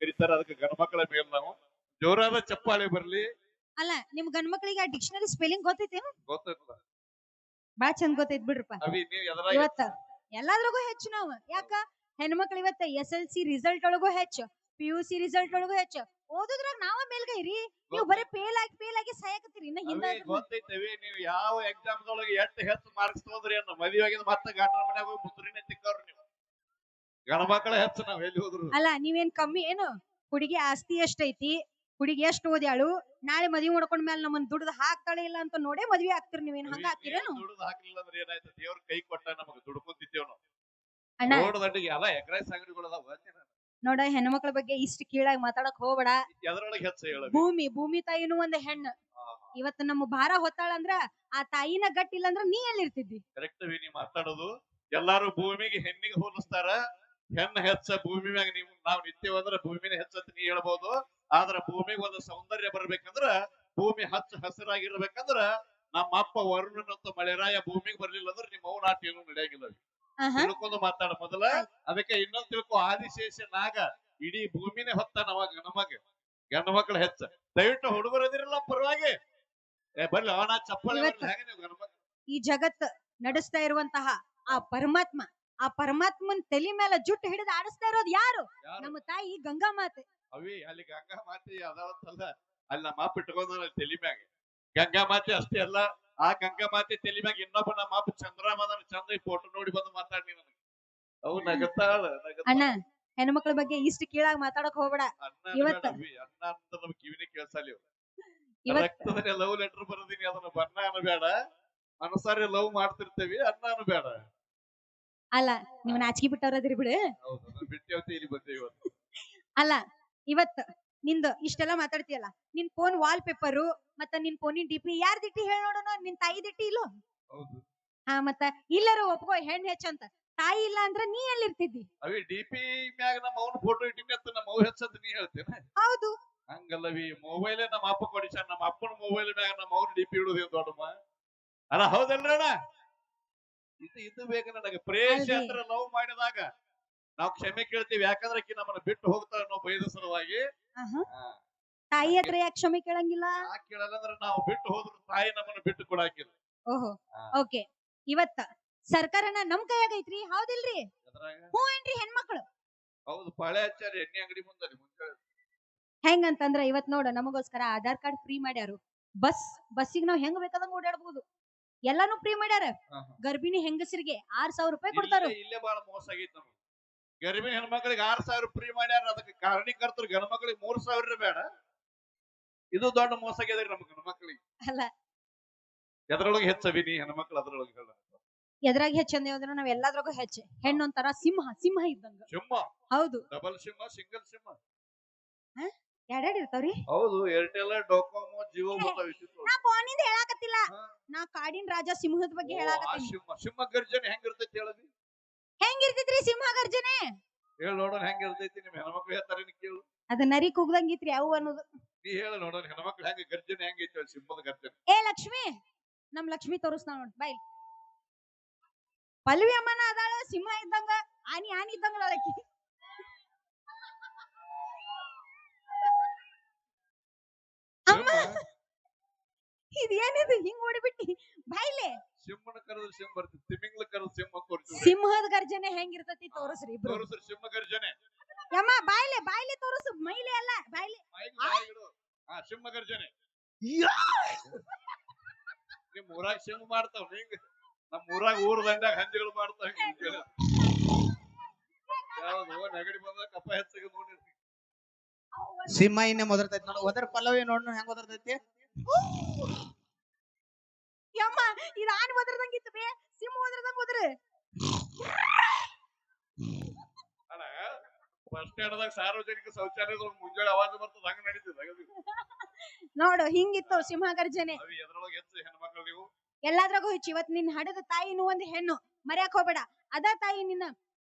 ಕರೀತಾರ. ಅದಕ್ಕೆ ಗಣಮಕ್ಕಳ ಮೇಲೆ ನಾವು ಜೋರಾದ ಚಪ್ಪಾಳೆ ಬರ್ಲಿ. ಅಲ್ಲ ನಿಮ್ ಗಂಡ್ ಮಕ್ಳಿಗೆ ಆ ಡಿಕ್ಷನರಿ ಸ್ಪೆಲ್ಲಿಂಗ್ ಗೊತ್ತೈತೇನು? ಗೊತ್ತಾಯ್ತದ ಬಾಳ ಚಂದ ಗೊತ್ತೈತ್ ಬಿಡ್ರಪ್ಪ. ಅವಿ ನೀವ್ ಎದ್ರಾಗ ಇವತ್ತ ಎಲ್ಲಾದ್ರಾಗೂ ಹೆಚ್ಚು ನಾವು ಯಾಕ ಹೆಣ್ಮಕ್ಳು ಇವತ್ತ SLC ರಿಸಲ್ಟ್ ಒಳಗೂ ಹೆಚ್ಚು, PUC ರಿಸಲ್ಟ್ ಒಳಗೂ ಹೆಚ್ಚು ಓದುದ್ರಾಗ ನಾವ ಮೇಲ್ಗೈರಿ. ನೀವು ಬರೀ ಫೇಲ್ ಆಗಿ ಸಾಯಕತ್ತೀರಿ. ಇನ್ನ ಹಿಂದ ಅವಿ ಗೊತ್ತೈತವಿ ನೀವು ಯಾವ ಎಕ್ಸಾಮ್ದೊಳಗೆ ಎಷ್ಟು ಹೆಚ್ಚು ಮಾರ್ಕ್ಸ್ ತಗೊಂಡ್ರಿ ಅನ್ನ ಮದುವೆಯಾಗಿದ ಮತ್ತೆ ಗಂಡನ ಮನ್ಯಾಗ ಹೋಗಿ ಮುಸುರಿನೇ ತಿಕ್ಕವ್ರಿ ನೀವು. ಗಣಮಕ್ಕಳ ಹೆಚ್ಚು ನಾವ್ ಎಲ್ಲಿ ಹೋದ್ರು. ಅಲ್ಲ ನೀವೇನ್ ಕಮ್ಮಿ ಏನು? ಹುಡುಗಿ ಆಸ್ತಿ ಎಷ್ಟೈತಿ, ಹುಡುಗಿ ಎಷ್ಟು ಓದ್ಯಾಳು, ನಾಳೆ ಮದ್ವಿ ಮಾಡ್ಕೊಂಡ್ ಮೇಲೆ ನಮ್ಮನ್ನ ದುಡ್ದು ಹಾಕ್ತಾಳೆ ಇಲ್ಲ ಅಂತ ನೋಡೇ ಮದ್ವಿ ಆಗ್ತಿರಿ. ನೀವೇನ್ ಹಂಗ ಹಾಕಿರೇನು? ದುಡ್ದು ಹಾಕ್ಲಿಲ್ಲ ಅಂದ್ರೆ ಏನಾಯ್ತು? ದೇವ್ರ ಕೈ ಕೊಟ್ಟ ನಮಗ ದುಡ್ಕೊಂತಿದ್ದೇವ್ ನಾವು. ಅಣ್ಣ ರೋಡ್ ದಂಡಿಗೆ ಎಲ್ಲ ಎಗ್ರೈಸ್ ಅಂಗಡಿಗಳು ಅದಾವ. ನೋಡ ಹೆಣ್ಮಕ್ಳ ಬಗ್ಗೆ ಇಷ್ಟ ಕೀಳಾಗಿ ಮಾತಾಡಕ್ ಹೋಗ್ಬೇಡ. ಎದ್ರೊಳಗೆ ಹೆಚ್ಚು ಹೇಳ. ಭೂಮಿ ತಾಯಿನೂ ಒಂದ್ ಹೆಣ್ಣು. ಇವತ್ತು ನಮ್ಮ ಭಾರ ಹೊತ್ತಾಳ ಅಂದ್ರ ಆ ತಾಯಿನ ಗಟ್ಟಿಲ್ಲ ಅಂದ್ರ ನೀ ಎಲ್ಲಿರ್ತಿದ್ದಿ? ಕರೆಕ್ಟ್ ನೀ ಮಾತಾಡೋದು. ಎಲ್ಲಾರು ಭೂಮಿಗೆ ಹೆಣ್ಣಿಗೆ ಹೋಲಿಸ್ತಾರ. ಹೆಣ್ಣು ಹೆಚ್ಚ ಭೂಮಿ ಮ್ಯಾಗ ನೀವು ನಾವ್ ನಿತ್ಯವಂದ್ರ ಭೂಮಿನ ಹೆಚ್ಚತ್ ನೀ ಹೇಳ್ಬೋದು. ಆದ್ರ ಭೂಮಿಗೆ ಒಂದು ಸೌಂದರ್ಯ ಬರ್ಬೇಕಂದ್ರ, ಭೂಮಿ ಹಚ್ಚ ಹಸಿರಾಗಿರ್ಬೇಕಂದ್ರ ನಮ್ಮ ಅಪ್ಪ ವರುಣನಂತ ಮಳೆರಾಯ ಭೂಮಿಗೆ ಬರ್ಲಿಲ್ಲ ಅಂದ್ರೆ ನಿಮ್ಮ ಅವ್ ನಾಟ ಏನು ನಡೆಯಂಗಿಲ್ಲ. ತಿಳ್ಕೊಂಡು ಮಾತಾಡ ಮೊದಲ. ಅದಕ್ಕೆ ಇನ್ನೊಂದ್ ತಿಳ್ಕೊ, ಆದಿಶೇಷ ನಾಗ ಇಡೀ ಭೂಮಿನೇ ಹೊತ್ತ ನಮಗ ಗಂಡ ಮಕ್ಳು ಹೆಚ್ಚ. ದಯವಿಟ್ಟು ಹುಡುಗರು ಅದಿರಲ್ಲ ಪರವಾಗಿ ಬರ್ಲಿ ಅವನ ಚಪ್ಪಲಿ ಹೆಂಗ ನೀವು ಗಂಡ ಮಕ್ಳು. ಈ ಜಗತ್ ನಡೆಸ್ತಾ ಇರುವಂತಹ ಆ ಪರಮಾತ್ಮನ್ ತಲೆ ಮೇಲೆ ಜುಟ್ಟು ಹಿಡಿದು ಆಡಿಸ್ತಾ ಇರೋದು ಯಾರು? ನಮ್ಮ ತಾಯಿ ಗಂಗಾ ಮಾತೆ. ಅವಿ ಅಲ್ಲಿ ಗಂಗಾ ಮಾತೆ ಅದಾವತ್ತಲ್ಲ, ಅಲ್ಲಿ ನಮ್ಮ ಅಪ್ಪ ಇಟ್ಕೊಂಡ ತಲಿ ಮ್ಯಾಗ ಗಂಗಾ ಮಾತೆ ಅಷ್ಟೇ ಅಲ್ಲ. ಆ ಗಂಗಾ ಮಾತೆ ತಲಿ ಮ್ಯಾಗ ಇನ್ನೊಬ್ಬ ನಮ್ಮ ಅಪ್ಪ ಚಂದ್ರಮಾದನ ಚಂದ ಫೋಟೋ ನೋಡಿ ಬಂದು ಮಾತಾಡಿ ನನಗೆ. ಅವು ನಗತ್ತಾಳ. ಅಣ್ಣ ಹೆಣ್ಮಕ್ಳ ಬಗ್ಗೆ ಇಷ್ಟ ಕೀಳಾಗಿ ಮಾತಾಡಕ್ ಹೋಗ್ಬೇಡ. ಇವತ್ತು ಅನ್ನ ಅಂತ ನಮ್ ಕಿವಿನೇ ಕೇಳ್ಸಲ್ಲ. ರಕ್ತದಲ್ಲಿ ಲವ್ ಲೆಟರ್ ಬರೋದಿನಿ, ಅದನ್ನ ಬಣ್ಣ ಅನ್ನಬೇಡ. ಮನಸಾರಿ ಲವ್ ಮಾಡ್ತಿರ್ತೇವಿ, ಅನ್ನ ಬೇಡ. ಅಲ್ಲ ನೀವ್ ನಾಚಿಕೆ ಬಿಟ್ಟವ್ರದಿರಿ ಬಿಡು. ಬಿಟ್ಟೇವತಿ ಇಲ್ಲಿ ಬಂದೆ ಇವತ್ತು. ಅಲ್ಲ ಇವತ್ತು ನಿಂದು ಇಷ್ಟೆಲ್ಲ ಮಾತಾಡ್ತೀಯಲ್ಲ, ನಿನ್ ಫೋನ್ ವಾಲ್ ಪೇಪರು ಮತ್ತ ನಿನ್ ಫೋನಿನ DP ಯಾರ್ದಿಟ್ಟಿ ಹೇಳಿ ನೋಡೋಣ? ನಿನ್ ತಾಯಿ ದಿಟ್ಟಿ ಇಲ್ಲೋ? ಹಾ ಮತ್ತ ಇಲ್ಲರೂ ಒಪ್ಕೋ ಹೆಣ್ ಹೆಚ್ಚಂತ. ತಾಯಿ ಇಲ್ಲ ಅಂದ್ರ ನೀ ಎಲ್ಲಿರ್ತಿದ್ದಿ? ಅವಿ DP ಮ್ಯಾಗ ನಮ್ಮ ಅವನ ಫೋಟೋ ಇಟ್ಟಿನಿ ಅಂತ ನಮ್ಮ ಅವ್ ಹೆಚ್ಚಂತ ನೀ ಹೇಳ್ತೇನೆ? ಹೌದು. ಹಂಗಲ್ಲವಿ, ಮೊಬೈಲೇ ನಮ್ಮ ಅಪ್ಪ ಕೊಡಿಸ. ನಮ್ಮ ಅಪ್ಪನ ಮೊಬೈಲ್ ಮ್ಯಾಗ ನಮ್ಮ ಅವ್ನ DP ಇಡುದೇನ್ ದೊಡ್ಡಮ್ಮ ಅಲ್ಲ? ಹೌದಲ್ರಣ? ಇದು ಬೇಕು ನನಗೆ. ಪ್ರೇಷ ಹತ್ರ ಲವ್ ಮಾಡಿದಾಗ ನಾವು ಕ್ಷಮೆ ಕೇಳ್ತೀವಿ, ಯಾಕಂದ್ರೆ ಆಕಿ ನಮ್ಮನ್ನ ಬಿಟ್ಟು ಹೋಗ್ತಾರ ನಾವು ಬೈದ ಸಲುವಾಗಿ. ತಾಯಿ ಹತ್ರ ಯಾಕೆ ಕ್ಷಮೆ ಕೇಳಂಗಿಲ್ಲ? ಯಾಕೆ ಕೇಳಲ್ಲ ಅಂದ್ರೆ ನಾವು ಬಿಟ್ಟು ಹೋದ್ರು ತಾಯಿ ನಮ್ಮನ್ನ ಬಿಟ್ಟು ಕೊಡಾಕಿಲ್ಲ. ಓಹೋ ಓಕೆ. ಇವತ್ತ ಸರ್ಕಾರನ ನಮ್ ಕೈಯಾಗ ಐತ್ರಿ, ಹೌದಿಲ್ರಿ? ಹ್ಞೂ ಏನ್ರಿ ಹೆಣ್ಮಕ್ಳು? ಹೌದು. ಪಾಳೆ ಹಚ್ಚಾರಿ ಎಣ್ಣೆ ಅಂಗಡಿ ಮುಂದೆ. ಹೆಂಗಂತಂದ್ರ ಇವತ್ ನೋಡ ನಮಗೋಸ್ಕರ ಆಧಾರ್ ಕಾರ್ಡ್ ಫ್ರೀ ಮಾಡ್ಯಾರು. ಬಸ್ಸಿಗೆ ನಾವ್ ಹೆಂಗ್ ಬೇಕಾದಂಗ ಓಡಾಡಬಹುದು. ಎಲ್ಲಾನು ಫ್ರೀ ಮಾಡ್ಯಾರ. ಗರ್ಭಿಣಿ ಹೆಂಗಸರಿಗೆ 6,000 ರೂಪಾಯಿ ಕೊಡ್ತಾರ. ಇಲ್ಲೇ ಬಹಳ ಮೋಸ ಆಗೈತಿ ನಮ್ಗೆ. ಗರ್ಭಿಣಿ ಹೆಣ್ಮಕ್ಳಿಗೆ 6,000 ಫ್ರೀ ಮಾಡ್ಯಾರ. ಅದಕ್ಕೆ ಕಾರಣೀಕರ್ತರು ಗಂಡ ಮಕ್ಳಿಗೆ 3,000 ಬೇಡ. ಇದು ದೊಡ್ಡ ಮೋಸ ಆಗ್ಯದ್ರಿ ನಮ್ಗೆ ಹೆಣ್ಮಕ್ಳಿಗೆ. ಅಲ್ಲ ಎದ್ರೊಳಗೆ ಹೆಚ್ಚವಿನಿ ಹೆಣ್ಮಕ್ಳು ಅದ್ರೊಳಗೆ ಹೇಳ. ಎದ್ರಾಗ ಹೆಚ್ಚಂದೇವ್ ಅಂದ್ರೆ ನಾವ್ ಎಲ್ಲಾದ್ರಾಗೂ ಹೆಚ್ಚು. ಹೆಣ್ಣು ಒಂಥರ ಸಿಂಹ ಇದ್ದಂಗ. ಸಿಂಹ. ಹೌದು. ಡಬಲ್ ಸಿಂಹ, ಸಿಂಗಲ್ ಸಿಂಹ ಎರಡೆರಡು ಇರ್ತಾವ್ರಿ. ಹೌದು. ಏರ್ಟೆಲ್, ಡೊಕೊಮೊ, ಜಿಯೋ ನಾ ಫೋನಿಂದ ಹೇಳಾಕತ್ತಿಲ್ಲ, ನಾ ಕಾಡಿನ ರಾಜ ಸಿಂಹದ ಬಗ್ಗೆ ಹೇಳಾಕತ್ತೀನಿ. ಸಿಂಹ ಗರ್ಜನೆ ಹೆಂಗಿರ್ತೈತಿ ಹೇಳದಿ? ಹೆಂಗಿರ್ತೈತ್ರಿ ಸಿಂಹ ಗರ್ಜನೆ? ಹೇಳ ನೋಡೋಣ ಹೆಂಗಿರ್ತೈತಿ. ನಿಮ್ ಹೆಣ್ಮಕ್ಳು ಹೇಳ್ತಾರ ಕೇಳು. ಅದ ನರಿ ಕೂಗ್ದಂಗಿತ್ರಿ ಅವು ಅನ್ನೋದು. ನೀ ಹೇಳ ನೋಡೋಣ ಹೆಣ್ಮಕ್ಳು ಹೆಂಗ ಗರ್ಜನೆ ಹೆಂಗೈತಿ ಸಿಂಹದ ಗರ್ಜನೆ. ಏ ಲಕ್ಷ್ಮಿ, ನಮ್ ಲಕ್ಷ್ಮಿ ತೋರಿಸ್ತಾ ನೋಡ್ ಬೈ. ಪಲ್ವಿ ಅಮ್ಮನ ಅದಾಳ ಸಿಂಹ ಇದ್ದಂಗ, ಆನಿ ಇದ್ದಂಗ ಅಳಕಿ. ಅಮ್ಮ ಇದೇನಿದು ಹಿಂಗ್ ಓಡಿಬಿಟ್ಟಿ? ಬಾಯ್ಲೆ. ಸಿಂಹನ ಕರೆದ್ರೆ ಸಿಂಹ ಬರ್ತೈತಿ, ತಿಮಿಂಗ್ಲ ಕರೆದ್ರೆ ಸಿಂಹ ತೋರಿಸಿ. ಸಿಂಹದ ಗರ್ಜನೆ ಹೆಂಗಿರ್ತೈತಿ ತೋರಿಸ್ರಿ ಇಬ್ರು. ತೋರಿಸ್ರಿ ಸಿಂಹ ಗರ್ಜನೆ. ಯಮ್ಮ ಬಾಯ್ಲೆ ತೋರಿಸು, ಮೈಲೆ ಅಲ್ಲ ಬಾಯ್ಲೆ. ಸಿಂಹ ಗರ್ಜನೆ. ನಿಮ್ ಊರಾಗ ಸಿಂಹ ಮಾಡ್ತಾವ್ ಹಿಂಗ, ನಮ್ ಊರಾಗ ಊರ್ ದಂಡ್ಯಾಗ ಹಂದಿಗಳು ಮಾಡ್ತಾವ. ಯಾವ್ದು ನೆಗಡಿ ಬಂದಾಗ ಕಪ್ಪ ಹೆಚ್ಚಾಗಿ ನೋಡಿರ್ತಿ. ಸಿಂಹ ಇನ್ನೇ ಒದರ್ತೈತಿ ನೋಡು. ಒದರ ಪಲ್ಲವಿ ನೋಡ್ ಹೆಂಗ್ ಒದರ್ತೈತಿ. ಯಮ್ಮ ಇದು ಆನೆ ಒದರ್ದಂಗಿತ್ತು ಬೇ, ಸಿಂಹ ಒದರ್ದಂಗ ಒದ್ರ. ಅಣ್ಣ ಬಸ್ ಸ್ಟ್ಯಾಂಡ್ದಾಗ ಸಾರ್ವಜನಿಕ ಶೌಚಾಲಯದೊಳಗ ಮುಂಜಾನೆ ಆವಾಜ ಬರ್ತದ, ಹಂಗ ನಡೀತದ ನೋಡು ಹಿಂಗಿತ್ತು ಸಿಂಹ ಗರ್ಜನೆ. ಎದ್ರೊಳಗೆ ಹೆಚ್ಚು ಹೆಣ್ಮಕ್ಳು ನೀವು ಎಲ್ಲಾದ್ರಾಗೂ ಹೆಚ್ಚು. ಇವತ್ ನಿನ್ ಹಡದ ತಾಯಿನೂ ಒಂದ್ ಹೆಣ್ಣು, ಮರ್ಯಾಕ್ ಹೋಗ್ಬೇಡ. ಅದ ತಾಯಿ ನಿನ್ನ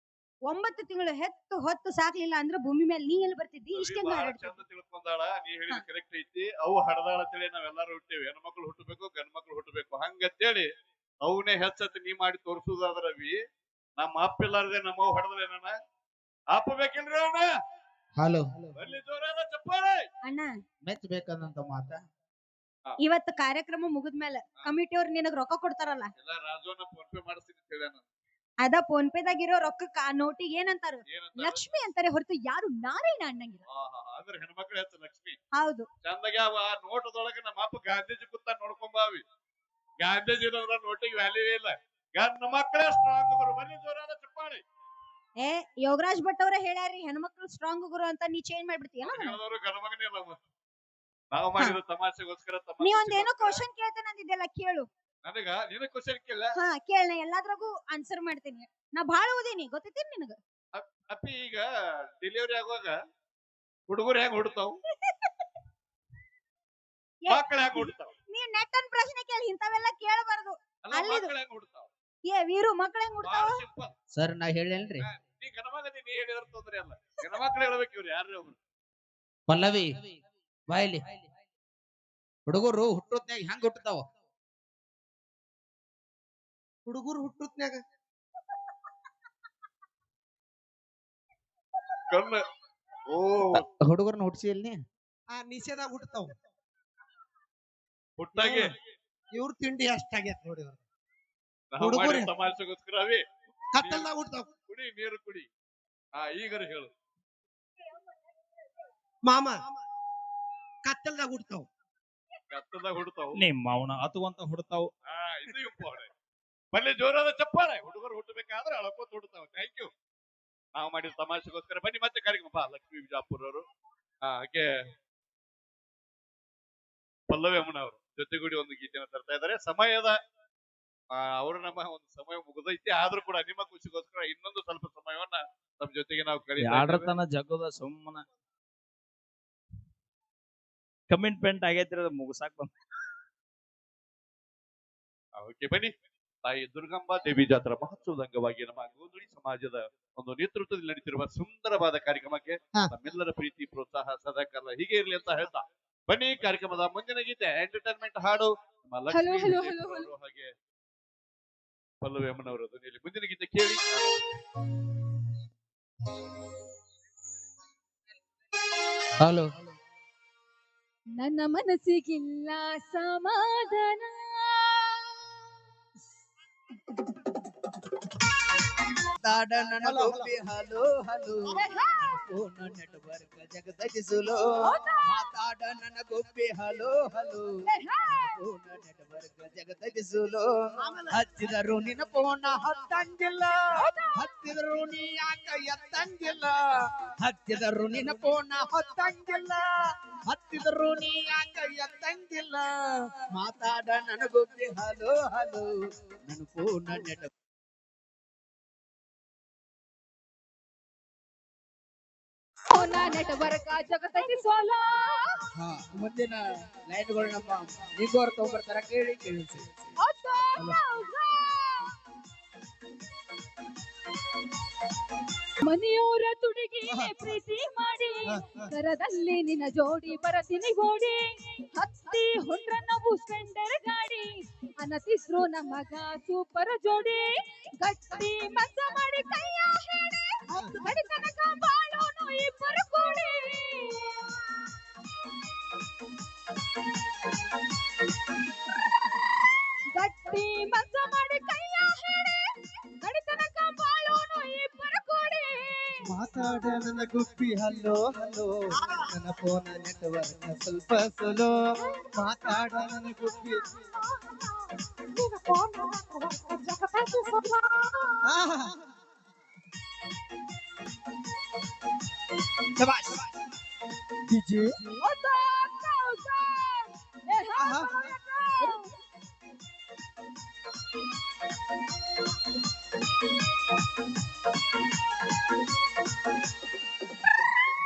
9 ತಿಂಗಳು ಹೆತ್ತು ಹೊತ್ತು ಸಾಕ್ಲಿಲ್ಲ ಅಂದ್ರೆ ಭೂಮಿ ಮೇಲೆ ನೀ ಎಲ್ಲಿ ಬರ್ತಿದ್ದಿ? ಇಷ್ಟೇ ಚಂದ ತಿಳ್ಕೊಂಡಾಳ. ನೀ ಹೇಳಿದ ಕರೆಕ್ಟ್ ಐತಿ. ಅವು ಹಡದಾಳ ಅಂತೇಳಿ ನಾವೆಲ್ಲಾರು ಹುಟ್ಟೇವಿ. ಹೆಣ್ಮಕ್ಳು ಹುಟ್ಟಬೇಕು, ಗಂಡ್ ಮಕ್ಳು ಹುಟ್ಟಬೇಕು ಹಂಗಂತೇಳಿ ಅವನೇ ಹೆಚ್ಚತ್ ನೀ ಮಾಡಿ ತೋರ್ಸುದಾದ್ರವಿ. ನಮ್ಮ ಅಪ್ಪ ಇಲ್ಲಾರ್ದೆ ನಮ್ಮವ್ ಹಡದ್ರೆ ನನ್ನ ಅಪ್ಪ ಬೇಕಿಲ್ರಿ ಅವನ ಹಲೋ ಬರ್ಲಿ ಜೋರಾದ ಚಪ್ಪಾಳೆ. ಅಣ್ಣ ಮೆಚ್ಚಬೇಕಂತ ಮಾತ. ಇವತ್ತು ಕಾರ್ಯಕ್ರಮ ಮುಗಿದ್ಮೇಲೆ ಕಮಿಟಿ ಅವ್ರು ನಿನಗ್ ರೊಕ್ಕ ಕೊಡ್ತಾರಲ್ಲ, ಎಲ್ಲ ರಾಜುನ ಫೋನ್ ಪೇ ಮಾಡಿಸ್ತೀನಿ ಅಂತ ಹೇಳ್ಯಾನ. ಅದ ಫೋನ್ ಪೇದಾಗಿರೋ ರೊಕ್ಕ ನೋಟಿಗೆ ಏನಂತಾರ? ಏನಂತ ಲಕ್ಷ್ಮಿ ಅಂತಾರೆ ಹೊರತು ಯಾರು ನಾರಾಯಣ ಅನ್ನಂಗಿಲ್ಲ. ಅಂದ್ರೆ ಹೆಣ್ಮಕ್ಳು ಹೆಚ್ಚು ಲಕ್ಷ್ಮಿ. ಹೌದು. ಚಂದಾಗಿ ಆ ನೋಟದೊಳಗ ನಮ್ಮ ಅಪ್ಪ ಗಾಂಧೀಜಿ ಕೂತ ನೋಡ್ಕೊಂಬಾವಿ. ಗಾಂಧೀಜಿ ಇರೋದ್ರ ನೋಟಿಗೆ ವ್ಯಾಲ್ಯೂ ಇಲ್ಲ. ಗಂಡ ಮಕ್ಕಳೇ ಸ್ಟ್ರಾಂಗ್ ಗುರು. ಬರ್ಲಿ ಜೋರಾದ ಚಪ್ಪಾಳೆ. ಏ ಯೋಗರಾಜ್ ಭಟ್ ಅವರೇ ಹೇಳ್ಯಾರಿ ಹೆಣ್ಮಕ್ಳು ಸ್ಟ್ರಾಂಗ್ ಗುರು ಅಂತ, ನೀ ಚೇಂಜ್ ಮಾಡ್ಬಿಡ್ತೀಯಲ್ಲ. ಹೇಳಿದವರು ಗಣಮಗನೇ ಇಲ್ಲ ಮತ್ತೆ. ನಾವು ಮಾಡಿದ ತಮಾಷೆಗೋಸ್ಕರ ನೀ ಒಂದೇನೋ ಕ್ವಶನ್ ಕೇಳ್ತೇನೆ ಅಂದಿದ್ದೆಲ್ಲ, ಕೇಳು. ನನಗ ನಿನ್ನ ಕ್ವಶನ್ ಕೇಳ. ಹಾ ಕೇಳ, ನಾ ಎಲ್ಲಾದ್ರಾಗೂ ಆನ್ಸರ್ ಮಾಡ್ತೀನಿ. ನಾ ಬಾಳ ಓದೀನಿ, ಗೊತ್ತೈತಿ ನಿನಗ. ಅಪ್ಪಿ ಈಗ ಡೆಲಿವರಿ ಆಗುವಾಗ ಹುಡುಗರು ಹೆಂಗ್ ಹುಡ್ತಾವ್, ಮಕ್ಕಳು ಹೆಂಗ್ ಹುಡ್ತಾವ್? ನೀ ನೆಟ್ ಅನ್ ಪ್ರಶ್ನೆ ಕೇಳಿ, ಇಂಥವೆಲ್ಲ ಕೇಳಬಾರದು. ಅಲ್ಲ ಅಲ್ಲಿದು. ಮಕ್ಕಳು ಹೆಂಗ್ ಹುಡ್ತಾವ್? ಏ ವೀರು, ಮಕ್ಳ ಹೆಂಗ್ ಹುಡ್ತಾವ? ಸಿಂಪಲ್. ಸರ್ ನಾ ಹೇಳೇನ್ರಿ, ನೀ ಗಣಮಗದಿ ನೀ ಹೇಳಿದ್ರ ತೊಂದ್ರೆ ಅಲ್ಲ. ಗಣಮಕ್ಳು ಹೇಳ್ಬೇಕು. ಇವ್ರು ಯಾರು ಒಬ್ರು ಪಲ್ಲವಿ ಬಾಯ್ಲಿ. ಹುಡುಗರು ಹುಟ್ಟೋದ್ನಾಗ ಹೆಂಗ್ ಹುಟ್ಟತಾವ? ಹುಡುಗರು ಹುಟ್ಟೋದ್ನಾಗ ಕಣ್ಣ. ಓ ಹುಡುಗರ್ನ ಹುಟ್ಸಿ ಇಲ್ಲಿ ನಿಷೇಧಾಗ ಹುಟ್ಟತಾವ. ಹುಟ್ಟಾಗೆ ಇವ್ರ ತಿಂಡಿ ಅಷ್ಟಾಗೈತ್ ನೋಡಿ. ನಾವು ಹುಡುಗರು- ಮಾಡಿದ ತಮಾಷೆಗೋಸ್ಕರ ಅವೇ ಕತ್ತಲ್ದಾಗ ಹುಟ್ಟತಾವ. ಕುಡಿ ನೀರು ಕುಡಿ. ಈಗರ ಹೇಳು. ಮಾಮ ಕತ್ತಲ್ದಾಗ ಹುಟ್ಟತಾವ. ಕತ್ತದಾಗ ಹುಡ್ತಾವ್. ನಿಮ್ಮ ಅವನ ಅತುವಂತ ಹುಡ್ತಾವ್. ಇದು ಇಂಪಾರ್ಟೆಂಟ್. ಬನ್ನಿ ಜೋರಾದ ಚಪ್ಪಾಳೆ. ಹುಡುಗರು ಹುಟ್ಟಬೇಕಾದ್ರೆ ಅಳಕೋತ ಹುಡ್ತಾವ. Thank you. ನಾವು ಮಾಡಿದ ತಮಾಷೆಗೋಸ್ಕರ ಬನ್ನಿ ಮತ್ತೆ ಕಾರ್ಯಕ್ರಮ. ಲಕ್ಷ್ಮೀ ಬಿಜಾಪುರ ಅವರು ಹಾಗೆ ಪಲ್ಲವಿ ಅಮ್ಮನ ಅವರು ಜೊತೆಗೂಡಿ ಒಂದು ಗೀತೆಯನ್ನು ತರ್ತಾ ಇದ್ದಾರೆ. ಸಮಯದ ಅವರು ನಮ್ಮ ಒಂದು ಸಮಯ ಮುಗಿದೈತಿ. ಆದ್ರೂ ಕೂಡ ನಿಮ್ಮ ಖುಷಿಗೋಸ್ಕರ ಇನ್ನೊಂದು ಸ್ವಲ್ಪ ಸಮಯವನ್ನ ನಮ್ಮ ಜೊತೆಗೆ ನಾವು ಯಾಡ್ರತನ ಜಗದ ಸುಮ್ಮನ ಕಮಿಟ್ಮೆಂಟ್ ಆಗೈತ್ರಿ, ಅದು ಮುಗಿಸಾಕ್ ಬಂದ. ಓಕೆ ಬನ್ನಿ. ತಾಯಿ ದುರ್ಗಂಬಾ ದೇವಿ ಜಾತ್ರಾ ಮಹೋತ್ಸವದ ಅಂಗವಾಗಿ ನಮ್ಮ ಗೋಧುಳಿ ಸಮಾಜದ ಒಂದು ನೇತೃತ್ವದಲ್ಲಿ ನಡೀತಿರುವ ಸುಂದರವಾದ ಕಾರ್ಯಕ್ರಮಕ್ಕೆ ನಮ್ಮೆಲ್ಲರ ಪ್ರೀತಿ ಪ್ರೋತ್ಸಾಹ ಸದಾಕಾಲ ಹೀಗೆ ಇರಲಿ ಅಂತ ಹೇಳ್ತಾ ಬನ್ನಿ. ಕಾರ್ಯಕ್ರಮದ ಮುಂದಿನ ಗೀತೆ ಎಂಟರ್ಟೈನ್ಮೆಂಟ್ ಹಾಡು ನಮ್ಮ ಲಕ್ಷ್ಮೀ ಅವರು ಹಾಗೆ ಪಲ್ಲವಿ ಅಮ್ಮನವರ ಧ್ವನಿಯಲ್ಲಿ ಮುಂದಿನ ಗೀತೆ ಕೇಳಿ. ಹಲೋ ನನ್ನ ಮನಸ್ಸಿಗಿಲ್ಲ ಸಮಾಧಾನ, ತಾಡ ನನಗೊಬ್ಬಿ ಹಲೋ ಹಲೋ ಫೋನ್ ನೆಟ್ವರ್ಕ್ ಜಗದಗಿಸುಲೋ. ಮಾತಾಡ ನನಗೊಬ್ಬಿ ಹಲೋ ಹಲೋ ಫೋನ್ ನೆಟ್ವರ್ಕ್ ಜಗದಗಿಸುಲೋ. ಹಚ್ಚಿದರು ನಿನ್ನ ಫೋನ ಹತ್ತಂಗಿಲ್ಲ, ಹತ್ತಿದರು ನೀ ಯಾಕ ಎತ್ತಂಗಿಲ್ಲ. ಹಚ್ಚಿದರು ನಿನ್ನ ಫೋನ ಹತ್ತಂಗಿಲ್ಲ, ಹತ್ತಿದರು ನೀ ಯಾಕ ಎತ್ತಂಗಿಲ್ಲ. ಮಾತಾಡ ನನಗೊಬ್ಬಿ ಹಲೋ ಹಲೋ ನನ್ನ ಫೋನ್ ನೆಟ್ವರ್ಕ್. ನೆಟ್ವರ್ಕ್ ಜಗತ್ತಗಿಸೋಲ. ಮುಂದಿನ ಲೈನ್ಗಳು ನಮ್ಮ ನಿಗೋರ್ ತಗೊಂಡ್ಬರ್ತಾರ, ಕೇಳಿ ಕೇಳಿಸಿ. ಮನೆಯವರ ತುಡಿಗೆ ಪ್ರೀತಿ ಮಾಡಿ ಕರದಲ್ಲಿ ನಿನ್ನ ಜೋಡಿ ಬರತೀನಿ ಗೋಡಿ. ಹತ್ತಿ ಹೊಂಡ್ರ ನಾವು ಸ್ಪೆಂಡರ್ ಗಾಡಿ, ಅನತಿಸ್ರು ನಮಗ ಸೂಪರ್ ಜೋಡಿ. ಗಟ್ಟಿ ಮಸ ಮಾಡಿ ಕೈಯ ಹೇಳಿ ಬಡಿತನಕ ಬಾಳೋನು ಇಬ್ಬರು ಕೂಡಿ. ಗಟ್ಟಿ ಮಸ ಮಾಡಿ ಕೈಯ ಹೇಳಿ ಬಡಿತನಕ ಬಾಳೋನು ಇಬ್ಬರು ಕೂಡಿ. ಮಾತಾಡ ನನ್ನ ಗುಬ್ಬಿ ಹಲೋ ಹಲೋ ನನ್ನ ಫೋನ್ ನೆಟ್ವರ್ಕ್ ಸ್ವಲ್ಪ ಸ್ಲೋ. ಮಾತಾಡ ನನ್ನ ಗುಬ್ಬಿ ಶಬಾಷ್ ಡಿಜೆ.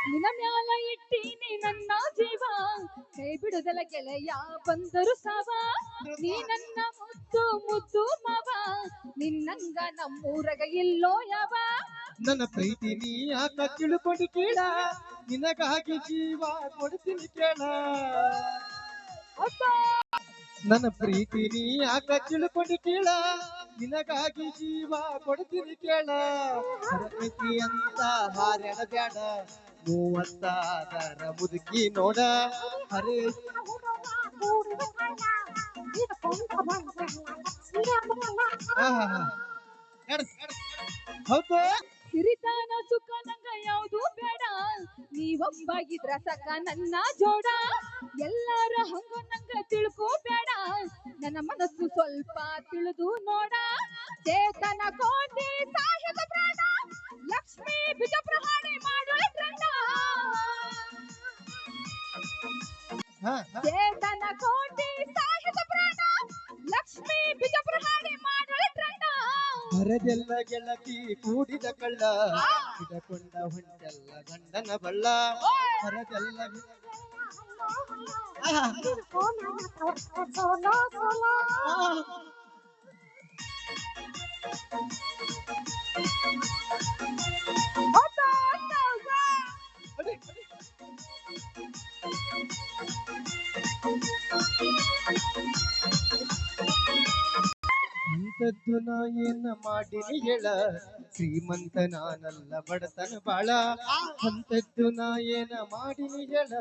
ನಿನ್ನ ಮ್ಯಾಲ ಇಟ್ಟೀನಿ ನನ್ನ ಜೀವ, ಕೈ ಬಿಡುದಲ ಗೆಳೆಯ ಬಂದರು ಸಾವ. ನೀ ನನ್ನ ಮುದ್ದು ಮುದ್ದು ಮಾವ, ನಿನ್ನಂಗ ನಮ್ಮೂರಗ ಇಲ್ಲೋ ಯಾವ. ನನ್ನ ಪ್ರೀತಿ ನೀ ಯಾಕ ತಿಳ್ಕೊಂಡು ಕೇಳ, ನಿನಗಾಗಿ ಜೀವ ಕೊಡ್ತೀನಿ ಕೇಳ. ನನ್ನ ಪ್ರೀತಿ ನೀ ಯಾಕ ತಿಳ್ಕೊಂಡು ಕೇಳ, ನಿನಗಾಗಿ ಜೀವ ಕೊಡ್ತೀನಿ ಕೇಳ. ಪ್ರೀತಿ ಅಂತ ಹಾರ್ಯಾಡ ಬ್ಯಾಡ, ಮೂವತ್ತಾದರ ಮುದುಕಿ ನೋಡ ಹರೇ ಹೌದು ಸಿರಿತಾನ ಸುಖ ನಂಗ ಯಾವುದು ಬೇಡ ನೀವೊಬ್ಬಾಗಿದ್ರ ಸಕ ನನ್ನ ಜೋಡ ಎಲ್ಲಾರ ಹಂಗ ನಂಗ ತಿಳ್ಕೋಬೇಡ ನನ್ನ ಮನಸ್ಸು ಸ್ವಲ್ಪ ತಿಳಿದು ನೋಡ ಚೇತನ ಕೋಟಿ ಸಾಹಿದ ಪ್ರಾಣ ಲಕ್ಷ್ಮೀ ಬಿಜ ಪ್ರಹಾಣಿ ಮಾಡೋಳೆ ಗಂಡ ಚೇತನ ಕೋಟಿ ಸಾಹಿದ ಪ್ರಾಣ ಲಕ್ಷ್ಮೀ ಬಿಜ ಪ್ರಹಾಣಿ ಮಾಡೋಳೆ ಗಂಡ ಹರದೆಲ್ಲ ಗೆಳತಿ ಕೂಡಿದ ಕಳ್ಳ ಹಿಡಕೊಂಡ ಹೊಂಟೆಲ್ಲ ಗಂಡನ ಬಳ್ಳ ಹರದೆಲ್ಲ ಅಂಥದ್ದು ನಾ ಏನ ಮಾಡಿನಿ ಹೇಳ ಶ್ರೀಮಂತ ನಾನಲ್ಲ ಬಡತನ ಬಾಳ ಅಂಥದ್ದು ನಾ ಏನ ಮಾಡಿನಿ ಹೇಳ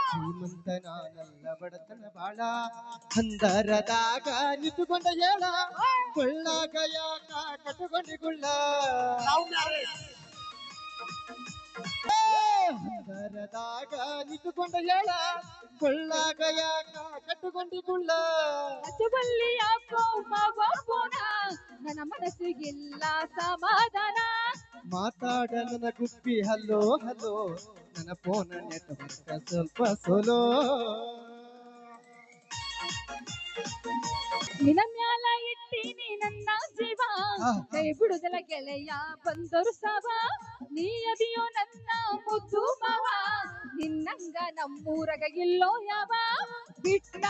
ಶ್ರೀಮಂತ ನಾನಲ್ಲ ಬಡತನ ಬಾಳ ಹಂದರದಾಗ ನಿಂತುಕೊಂಡ ಹೇಳ ಕೊಳ್ಳಾಗ ಯಾಕ ಕಟ್ಟುಕೊಂಡಿಗುಳ್ಳ ಹಂದರದಾಗ ನಿಂತುಕೊಂಡ ಹೇಳ ಕೊಳ್ಳಾಗ ಯಾಕ ಕಟ್ಟುಕೊಂಡಿಗುಳ್ಳ ಹಚ್ಚಬಲ್ಲಿ ಯಾಕೋ ಮಗೋಣ ನನ್ನ ಮನಸ್ಸಿಗಿಲ್ಲ ಸಮಾಧಾನ ಮಾತಾಡ ನನ್ನ ಗುಬ್ಬಿ ಹಲೋ ಹಲೋ ನನ್ನ ಫೋನ್ ನೆಟ್ವರ್ಕ್ ಸ್ವಲ್ಪ ಸೋಲೋ ನಿನ್ನ ಮ್ಯಾಲ ಇಟ್ಟೀನಿ ನನ್ನ ಜೀವ ಕೈ ಬಿಡುದಲ ಗೆಳೆಯ ಬಂದರು ಸವ ನೀ ಅದಿಯೋ ನನ್ನ ಮುದ್ದು ಮಾವ ನಿನ್ನಂಗ ನಮ್ಮೂರಗ ಇಲ್ಲೋ ಯಾವ ಬಿಟ್ಟ